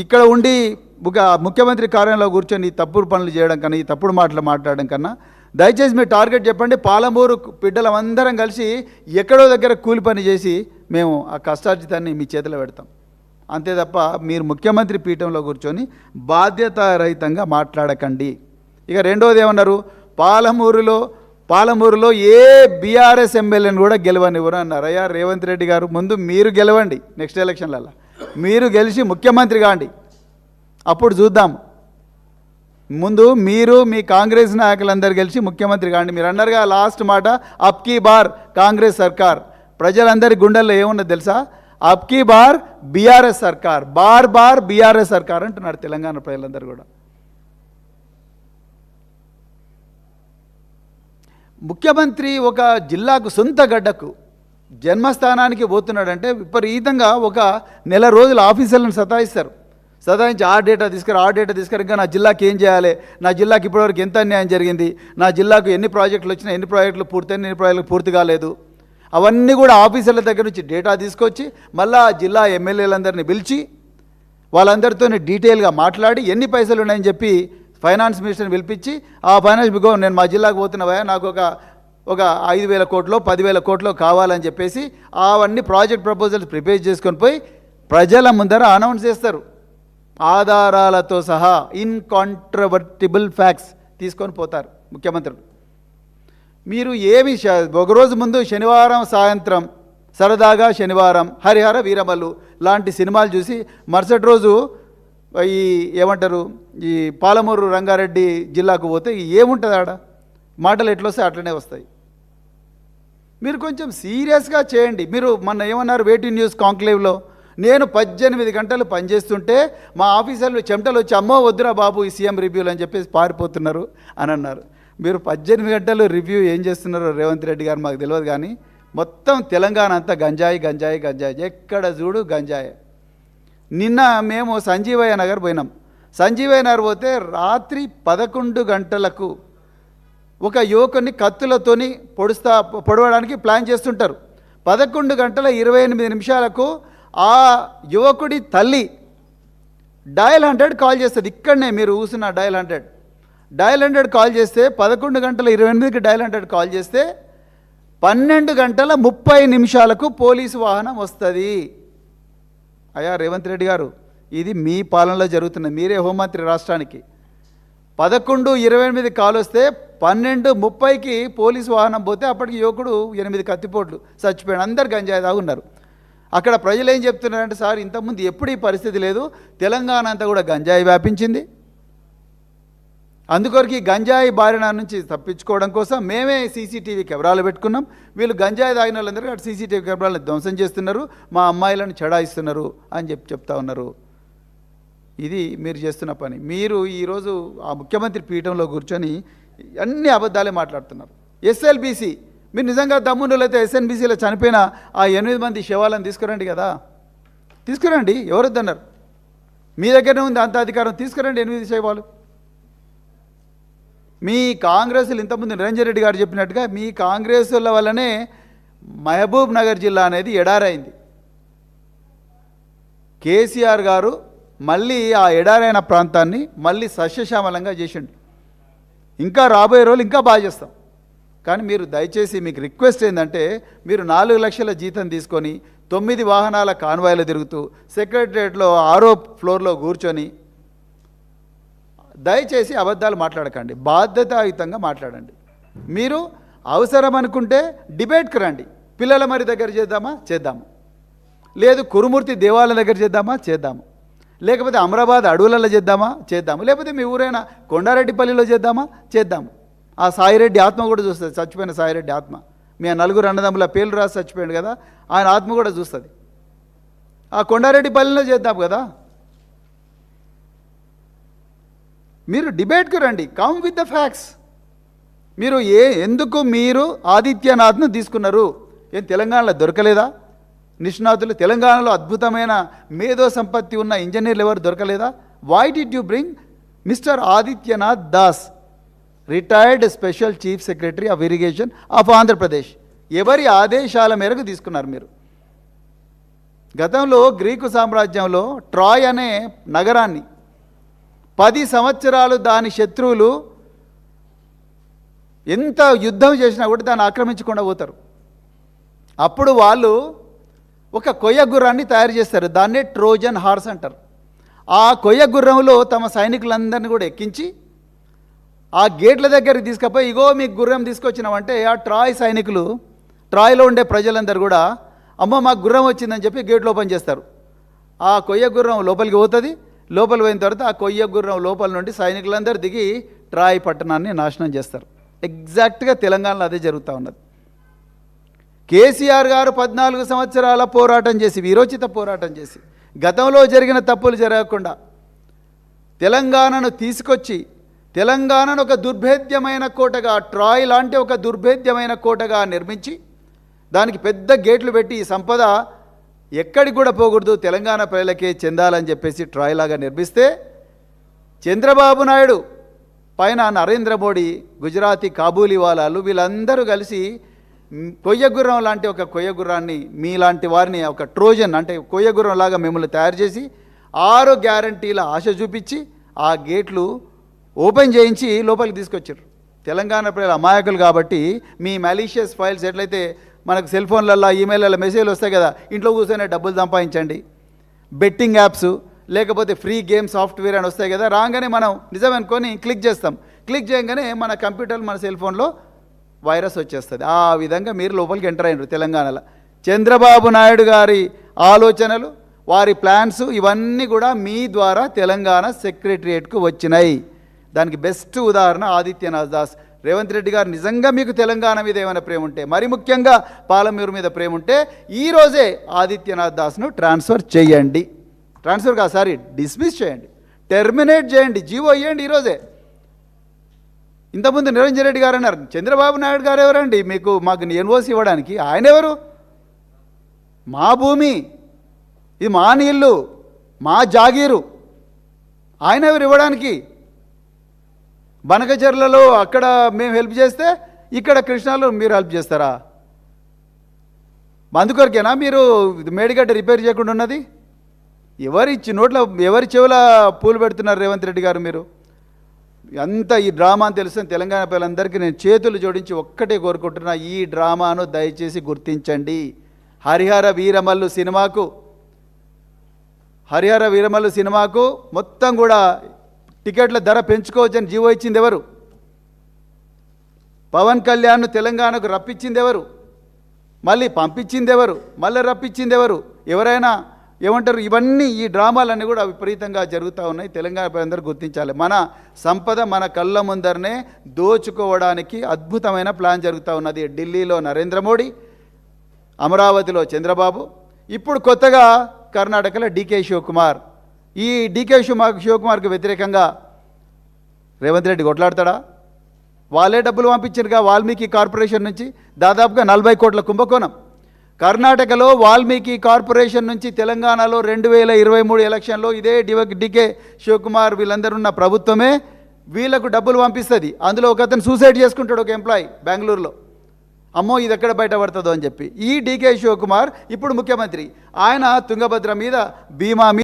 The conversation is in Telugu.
ఇక్కడ ఉండి ముఖ్యమంత్రి కార్యాలయంలో కూర్చొని ఈ తప్పుడు పనులు చేయడం కన్నా, ఈ తప్పుడు మాటలు మాట్లాడడం కన్నా దయచేసి మీ టార్గెట్ చెప్పండి. పాలమూరు బిడ్డలందరం కలిసి ఎక్కడో దగ్గర కూలి పని చేసి మేము ఆ కష్టార్జితాన్ని మీ చేతిలో పెడతాం. అంతే తప్ప మీరు ముఖ్యమంత్రి పీఠంలో కూర్చొని బాధ్యతారహితంగా మాట్లాడకండి. ఇక రెండోది ఏమన్నారు, పాలమూరులో ఏ బీఆర్ఎస్ ఎమ్మెల్యేని కూడా గెలవనివ్వరు అన్నారు. అయ్యా రేవంత్ రెడ్డి గారు, ముందు మీరు గెలవండి, నెక్స్ట్ ఎలక్షన్లలో మీరు గెలిచి ముఖ్యమంత్రి కాండి, అప్పుడు చూద్దాం. ముందు మీరు మీ కాంగ్రెస్ నాయకులందరూ గెలిచి ముఖ్యమంత్రి కాండి. మీరు అన్నారుగా లాస్ట్ మాట, అబ్కీ బార్ కాంగ్రెస్ సర్కార్. ప్రజలందరి గుండెల్లో ఏమున్నది తెలుసా? అబ్కీ బార్ బీఆర్ఎస్ సర్కార్, బార్ బీఆర్ఎస్ సర్కార్ అంటున్నారు తెలంగాణ ప్రజలందరూ కూడా. ముఖ్యమంత్రి ఒక జిల్లాకు సొంత గడ్డకు జన్మస్థానానికి పోతున్నాడంటే విపరీతంగా ఒక నెల రోజులు ఆఫీసర్లను సతాయించి ఆ డేటా తీసుకురా, ఇంకా నా జిల్లాకి ఏం చేయాలి, నా జిల్లాకి ఇప్పటివరకు ఎంత అన్యాయం జరిగింది, నా జిల్లాకు ఎన్ని ప్రాజెక్టులు వచ్చినా, ఎన్ని ప్రాజెక్టులు పూర్తయినా, ఎన్ని ప్రాజెక్టులు పూర్తి కాలేదు, అవన్నీ కూడా ఆఫీసర్ల దగ్గర నుంచి డేటా తీసుకొచ్చి మళ్ళీ ఆ జిల్లా ఎమ్మెల్యేలందరినీ పిలిచి వాళ్ళందరితో డీటెయిల్గా మాట్లాడి ఎన్ని పైసలు ఉన్నాయని చెప్పి ఫైనాన్స్ మినిస్టర్ని పిలిపించి, ఆ ఫైనాన్స్ నేను మా జిల్లాకు పోతున్నావా, నాకు ఒక 5,000 కోట్లో 10,000 కోట్లో కావాలని చెప్పేసి అవన్నీ ప్రాజెక్ట్ ప్రపోజల్స్ ప్రిపేర్ చేసుకొని పోయి ప్రజల ముందర అనౌన్స్ చేస్తారు. ఆధారాలతో సహా ఇన్కాంట్రవర్టిబుల్ ఫ్యాక్ట్స్ తీసుకొని పోతారు ముఖ్యమంత్రులు. మీరు ఏమి ఒకరోజు ముందు శనివారం సాయంత్రం సరదాగా శనివారం హరిహర వీరమల్లు లాంటి సినిమాలు చూసి మరుసటి రోజు ఈ ఏమంటారు ఈ పాలమూరు రంగారెడ్డి జిల్లాకు పోతే ఏముంటుంది ఆడ, మాటలు ఎట్లొస్తే అట్లనే వస్తాయి. మీరు కొంచెం సీరియస్గా చేయండి. మీరు మొన్న ఏమన్నారు వేటింగ్ న్యూస్ కాంక్లేవ్లో, నేను 18 గంటలు పనిచేస్తుంటే మా ఆఫీసర్లు చెమటలు వచ్చి అమ్మో వద్దురా బాబు ఈ సీఎం రివ్యూలు అని చెప్పేసి పారిపోతున్నారు అని అన్నారు. మీరు 18 గంటలు రివ్యూ ఏం చేస్తున్నారో రేవంత్ రెడ్డి గారు మాకు తెలియదు, కానీ మొత్తం తెలంగాణ అంతా గంజాయి, ఎక్కడ చూడు గంజాయి. నిన్న మేము సంజీవయ్య నగర్ పోయినాం. సంజీవయ్య నగర్ పోతే రాత్రి 11 గంటలకు ఒక యువకుని కత్తులతోని పొడవడానికి ప్లాన్ చేస్తుంటారు. 11 గంటల 28 నిమిషాలకు ఆ యువకుడి తల్లి డయల్ 100 కాల్ చేస్తుంది. ఇక్కడనే మీరు ఊసిన డయల్ 100 కాల్ చేస్తే 11 గంటల 28కి డయల్ 100 కాల్ చేస్తే 12 గంటల 30 నిమిషాలకు పోలీసు వాహనం వస్తుంది. అయ్యా రేవంత్ రెడ్డి గారు, ఇది మీ పాలనలో జరుగుతున్నది, మీరే హోంమంత్రి రాష్ట్రానికి. 11:28 కాల్ వస్తే 12:30కి పోలీసు వాహనం పోతే అప్పటికి యువకుడు 8 కత్తిపోట్లు చచ్చిపోయాడు. అందరు గంజాయి తాగున్నారు. అక్కడ ప్రజలు ఏం చెప్తున్నారంటే, సార్ ఇంతకుముందు ఎప్పుడు ఈ పరిస్థితి లేదు, తెలంగాణ అంతా కూడా గంజాయి వ్యాపించింది, అందుకొరకు ఈ గంజాయి బారిన నుంచి తప్పించుకోవడం కోసం మేమే సీసీటీవీ కెమెరాలు పెట్టుకున్నాం, వీళ్ళు గంజాయి తాగిన వాళ్ళందరూ అటు సీసీటీవీ కెమెరాలను ధ్వంసం చేస్తున్నారు, మా అమ్మాయిలను చెడాయిస్తున్నారు అని చెప్తా ఉన్నారు. ఇది మీరు చేస్తున్న పని. మీరు ఈరోజు ఆ ముఖ్యమంత్రి పీఠంలో కూర్చొని అన్ని అబద్ధాలే మాట్లాడుతున్నారు. ఎస్ఎల్బీసీ, మీరు నిజంగా దమ్మునులైతే ఎస్ఎన్బీసీలో చనిపోయిన ఆ 8 మంది శవాలను తీసుకురండి కదా, తీసుకురండి, ఎవరొద్దన్నారు, మీ దగ్గరనే ఉంది అంత అధికారం, తీసుకురండి 8 శవాలు. మీ కాంగ్రెస్లు ఇంతకుముందు నిరంజన్ రెడ్డి గారు చెప్పినట్టుగా మీ కాంగ్రెస్ల వల్లనే మహబూబ్ నగర్ జిల్లా అనేది ఎడారైంది. కేసీఆర్ గారు మళ్ళీ ఆ ఎడారైన ప్రాంతాన్ని మళ్ళీ సస్యశ్యామలంగా చేసిండు. ఇంకా రాబోయే రోజులు ఇంకా బాగా చేస్తాం. కానీ మీరు దయచేసి మీకు రిక్వెస్ట్ ఏంటంటే, మీరు 4 లక్షల జీతం తీసుకొని 9 వాహనాల కాన్వాయ్లో తిరుగుతూ సెక్రటరియట్లో 6వ ఫ్లోర్లో కూర్చొని దయచేసి అబద్ధాలు మాట్లాడకండి, బాధ్యతాయుతంగా మాట్లాడండి. మీరు అవసరం అనుకుంటే డిబేట్కి రండి. పిల్లల మరి దగ్గర చేద్దాము, లేదు కురుమూర్తి దేవాలయం దగ్గర చేద్దాము, లేకపోతే అమరాబాద్ అడవులలో చేద్దాము, లేకపోతే మీ ఊరైన కొండారెడ్డిపల్లిలో చేద్దాము. ఆ సాయిరెడ్డి ఆత్మ కూడా చూస్తుంది, చచ్చిపోయిన సాయిరెడ్డి ఆత్మ, మీ 4 అన్నదమ్ముల పేర్లు రాసి చచ్చిపోయాడు కదా, ఆయన ఆత్మ కూడా చూస్తుంది. ఆ కొండారెడ్డిపల్లిలో చేద్దాం కదా. మీరు డిబేట్కి రండి, కమ్ విత్ ద ఫ్యాక్ట్స్. మీరు ఎందుకు మీరు ఆదిత్యనాథ్ను తీసుకున్నారు? ఏం తెలంగాణలో దొరకలేదా నిష్ణాతులు? తెలంగాణలో అద్భుతమైన మేధో సంపత్తి ఉన్న ఇంజనీర్లు ఎవరు దొరకలేదా? Why did you bring mister Adityanath Das, retired special chief secretary of irrigation of Andhra Pradesh? ఎవరి ఆదేశాల మేరకు తీసుకున్నారు మీరు? గతంలో గ్రీకు సామ్రాజ్యంలో ట్రాయ్ అనే నగరాన్ని 10 సంవత్సరాలు దాని శత్రువులు ఎంత యుద్ధం చేసినా కూడా దాన్ని ఆక్రమించకుండా పోతారు. అప్పుడు వాళ్ళు ఒక కొయ్య గుర్రాన్ని తయారు చేస్తారు, దాన్నే ట్రోజన్ హార్స్ అంటారు. ఆ కొయ్య గుర్రంలో తమ సైనికులందరినీ కూడా ఎక్కించి ఆ గేట్ల దగ్గరికి తీసుకుపోయి, ఇగో మీకు గుర్రం తీసుకొచ్చినామంటే ఆ ట్రాయ్ సైనికులు, ట్రాయ్లో ఉండే ప్రజలందరూ కూడా అమ్మ మాకు గుర్రం వచ్చిందని చెప్పి గేట్లు ఓపెన్ చేస్తారు. ఆ కొయ్య గుర్రం లోపలికి పోతుంది. లోపలి పోయిన తర్వాత ఆ కొయ్య గుర్రం లోపల నుండి సైనికులందరూ దిగి ట్రాయ్ పట్టణాన్ని నాశనం చేస్తారు. ఎగ్జాక్ట్గా తెలంగాణలో అదే జరుగుతూ ఉన్నది. కేసీఆర్ గారు 14 సంవత్సరాల పోరాటం చేసి, వీరోచిత పోరాటం చేసి, గతంలో జరిగిన తప్పులు జరగకుండా తెలంగాణను తీసుకొచ్చి, తెలంగాణను ఒక దుర్భేద్యమైన కోటగా, ట్రాయ్ లాంటి ఒక దుర్భేద్యమైన కోటగా నిర్మించి, దానికి పెద్ద గేట్లు పెట్టి ఈ సంపద ఎక్కడికి కూడా పోకూడదు, తెలంగాణ ప్రజలకే చెందాలని చెప్పేసి ట్రాయ్ లాగా నిర్మిస్తే, చంద్రబాబు నాయుడు పైన నరేంద్ర మోడీ, గుజరాతీ కాబూలీ వాలాలు వీళ్ళందరూ కలిసి కొయ్యగుర్రం లాంటి ఒక కొయ్యగుర్రాన్ని, మీలాంటి వారిని ఒక ట్రోజన్ అంటే కొయ్యగుర్రం లాగా మిమ్మల్ని తయారు చేసి 6 గ్యారంటీల ఆశ చూపించి ఆ గేట్లు ఓపెన్ చేయించి లోపలికి తీసుకొచ్చారు. తెలంగాణ ప్రజలు అమాయకులు కాబట్టి మీ మ్యాలీషియస్ ఫైల్స్ ఎట్లయితే మనకు సెల్ ఫోన్లలో, ఈమెయిల్లో మెసేజ్లు వస్తాయి కదా, ఇంట్లో కూర్చొని డబ్బులు సంపాదించండి, బెట్టింగ్ యాప్స్ లేకపోతే ఫ్రీ గేమ్ సాఫ్ట్వేర్ అని వస్తాయి కదా, రాగానే మనం నిజం అనుకొని క్లిక్ చేస్తాం. క్లిక్ చేయగానే మన కంప్యూటర్, మన సెల్ ఫోన్లో వైరస్ వచ్చేస్తుంది. ఆ విధంగా మీరు లోపలికి ఎంటర్ అయినారు తెలంగాణలో. చంద్రబాబు నాయుడు గారి ఆలోచనలు, వారి ప్లాన్స్ ఇవన్నీ కూడా మీ ద్వారా తెలంగాణ సెక్రటరియేట్కు వచ్చినాయి. దానికి బెస్ట్ ఉదాహరణ ఆదిత్యనాథ్ దాస్. రేవంత్ రెడ్డి గారు నిజంగా మీకు తెలంగాణ మీద ఏమైనా ప్రేమ ఉంటే, మరి ముఖ్యంగా పాలమూరు మీద ప్రేమ ఉంటే, ఈరోజే ఆదిత్యనాథ్ దాస్ను ట్రాన్స్ఫర్ చేయండి. ట్రాన్స్ఫర్ కాదు, సారీ, డిస్మిస్ చేయండి, టెర్మినేట్ చేయండి, జీవో ఇవ్వండి ఈరోజే. ఇంతకుముందు నిరంజన్ రెడ్డి గారు అన్నారు, చంద్రబాబు నాయుడు గారు ఎవరండి మాకు ఎన్ఓసి ఇవ్వడానికి? ఆయన ఎవరు? మా భూమి, ఇది మా నీళ్ళు, మా జాగీరు, ఆయన ఎవరు ఇవ్వడానికి? బనకచెర్లలో అక్కడ మేము హెల్ప్ చేస్తే ఇక్కడ కృష్ణాలో మీరు హెల్ప్ చేస్తారా? అందుకొరకేనా మీరు మేడిగడ్డ రిపేర్ చేయకుండా ఉన్నది? ఎవరి చెవుల పూలు పెడుతున్నారు రేవంత్ రెడ్డి గారు? మీరు అంతా ఈ డ్రామా అని తెలుసు. తెలంగాణ పిల్లలందరికీ నేను చేతులు జోడించి ఒక్కటే కోరుకుంటున్నా, ఈ డ్రామాను దయచేసి గుర్తించండి. హరిహర వీరమల్లు సినిమాకు మొత్తం కూడా టికెట్ల ధర పెంచుకోవచ్చని జీవో ఇచ్చింది ఎవరు? పవన్ కళ్యాణ్ను తెలంగాణకు రప్పించింది ఎవరు? మళ్ళీ పంపించింది ఎవరు? మళ్ళీ రప్పించింది ఎవరు? ఎవరైనా ఏమంటారు? ఇవన్నీ, ఈ డ్రామాలన్నీ కూడా విపరీతంగా జరుగుతూ ఉన్నాయి. తెలంగాణ ప్రజలందరూ గుర్తించాలి. మన సంపద మన కళ్ళ ముందరనే దోచుకోవడానికి అద్భుతమైన ప్లాన్ జరుగుతూ ఉన్నది. ఢిల్లీలో నరేంద్ర మోడీ, అమరావతిలో చంద్రబాబు, ఇప్పుడు కొత్తగా కర్ణాటకలో డీకే శివకుమార్. ఈ డీకే శివకుమార్కి వ్యతిరేకంగా రేవంత్ రెడ్డి కొట్లాడతాడా? వాళ్ళే డబ్బులు పంపించారుగా వాల్మీకి కార్పొరేషన్ నుంచి, దాదాపుగా 40 కోట్ల కుంభకోణం. కర్ణాటకలో వాల్మీకి కార్పొరేషన్ నుంచి తెలంగాణలో 2023 ఎలక్షన్లో ఇదే డీకే శివకుమార్ వీళ్ళందరూ ఉన్న ప్రభుత్వమే వీళ్ళకు డబ్బులు పంపిస్తుంది. అందులో ఒక అతను సూసైడ్ చేసుకుంటాడు, ఒక ఎంప్లాయీ బెంగళూరులో. అమ్మో ఇది ఎక్కడ బయటపడుతుందో అని చెప్పి. ఈ డీకే శివకుమార్ ఇప్పుడు ముఖ్యమంత్రి. ఆయన తుంగభద్ర మీద, భీమా మీద